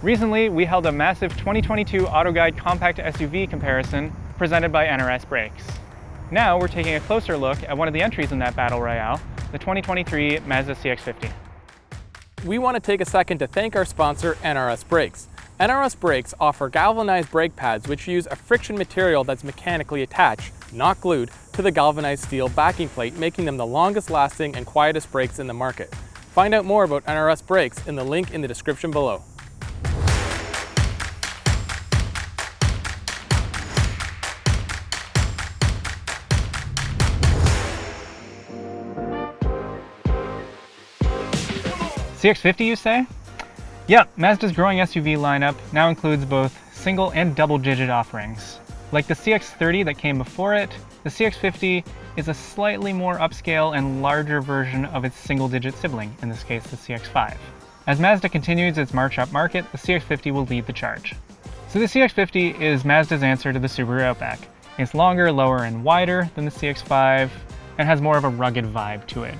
Recently, we held a massive 2022 AutoGuide compact SUV comparison presented by NRS Brakes. Now we're taking a closer look at one of the entries in that battle royale, the 2023 Mazda CX-50. We want to take a second to thank our sponsor, NRS Brakes. NRS Brakes offer galvanized brake pads which use a friction material that's mechanically attached, not glued, to the galvanized steel backing plate, making them the longest lasting and quietest brakes in the market. Find out more about NRS Brakes in the link in the description below. CX-50, you say? Yep, Mazda's growing SUV lineup now includes both single and double-digit offerings. Like the CX-30 that came before it, the CX-50 is a slightly more upscale and larger version of its single-digit sibling, in this case the CX-5. As Mazda continues its march up market, the CX-50 will lead the charge. So the CX-50 is Mazda's answer to the Subaru Outback. It's longer, lower, and wider than the CX-5, and has more of a rugged vibe to it.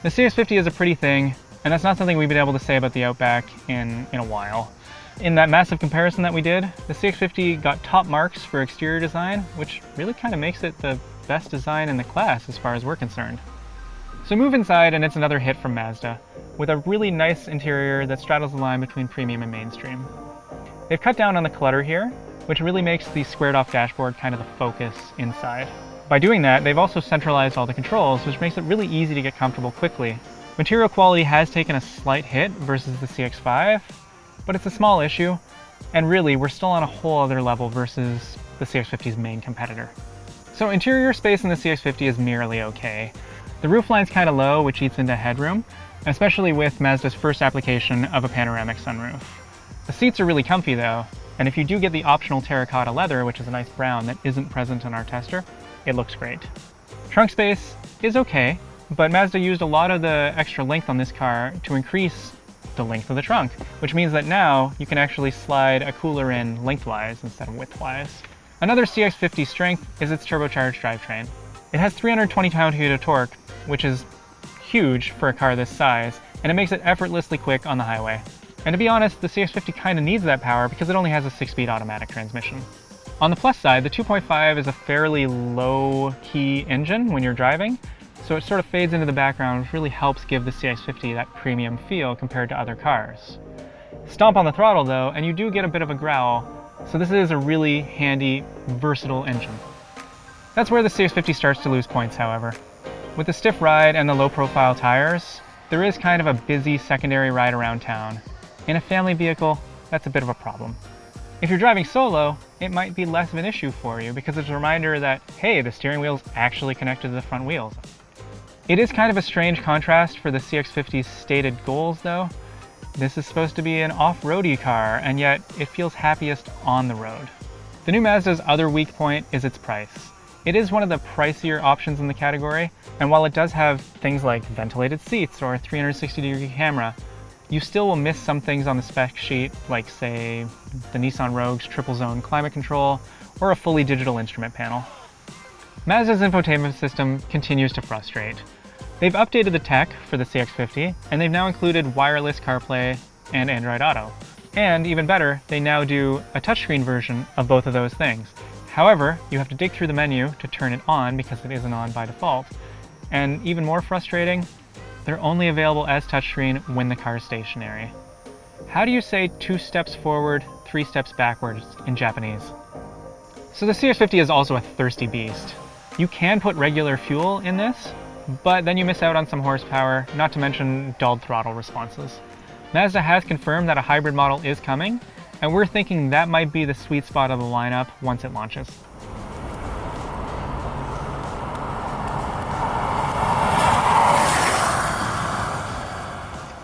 The CX-50 is a pretty thing, and that's not something we've been able to say about the Outback in a while. In that massive comparison that we did, the CX-50 got top marks for exterior design, which really kind of makes it the best design in the class as far as we're concerned. So move inside and it's another hit from Mazda, with a really nice interior that straddles the line between premium and mainstream. They've cut down on the clutter here, which really makes the squared off dashboard kind of the focus inside. By doing that, they've also centralized all the controls, which makes it really easy to get comfortable quickly. Material quality has taken a slight hit versus the CX-5, but it's a small issue, and really we're still on a whole other level versus the CX-50's main competitor. So interior space in the CX-50 is merely okay. The roofline's kind of low, which eats into headroom, especially with Mazda's first application of a panoramic sunroof. The seats are really comfy though, and if you do get the optional terracotta leather, which is a nice brown that isn't present on our tester, it looks great. Trunk space is okay, but Mazda used a lot of the extra length on this car to increase the length of the trunk, which means that now you can actually slide a cooler in lengthwise instead of widthwise. Another CX-50 strength is its turbocharged drivetrain. It has 320 pound-feet of torque, which is huge for a car this size, and it makes it effortlessly quick on the highway. And to be honest, the CX-50 kind of needs that power because it only has a 6-speed automatic transmission. On the plus side, the 2.5 is a fairly low-key engine when you're driving, so it sort of fades into the background, which really helps give the CX-50 that premium feel compared to other cars. Stomp on the throttle though, and you do get a bit of a growl, so this is a really handy, versatile engine. That's where the CX-50 starts to lose points, however. With the stiff ride and the low-profile tires, there is kind of a busy secondary ride around town. In a family vehicle, that's a bit of a problem. If you're driving solo, it might be less of an issue for you because it's a reminder that, hey, the steering wheel's actually connected to the front wheels. It is kind of a strange contrast for the CX-50's stated goals though. This is supposed to be an off-roady car, and yet it feels happiest on the road. The new Mazda's other weak point is its price. It is one of the pricier options in the category, and while it does have things like ventilated seats or a 360-degree camera, you still will miss some things on the spec sheet, like say the Nissan Rogue's triple zone climate control or a fully digital instrument panel. Mazda's infotainment system continues to frustrate. They've updated the tech for the CX-50, and they've now included wireless CarPlay and Android Auto. And even better, they now do a touchscreen version of both of those things. However, you have to dig through the menu to turn it on because it isn't on by default. And even more frustrating, they're only available as touchscreen when the car is stationary. How do you say 2 steps forward, 3 steps backwards in Japanese? So the CX-50 is also a thirsty beast. You can put regular fuel in this, but then you miss out on some horsepower, not to mention dulled throttle responses. Mazda has confirmed that a hybrid model is coming, and we're thinking that might be the sweet spot of the lineup once it launches.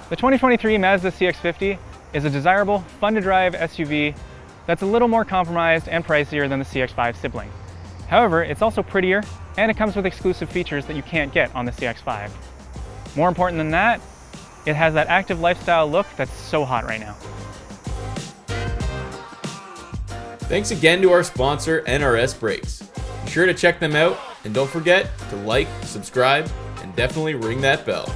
The 2023 Mazda CX-50 is a desirable, fun-to-drive SUV that's a little more compromised and pricier than the CX-5 sibling. However, it's also prettier, and it comes with exclusive features that you can't get on the CX-5. More important than that, it has that active lifestyle look that's so hot right now. Thanks again to our sponsor, NRS Brakes. Be sure to check them out, and don't forget to like, subscribe, and definitely ring that bell.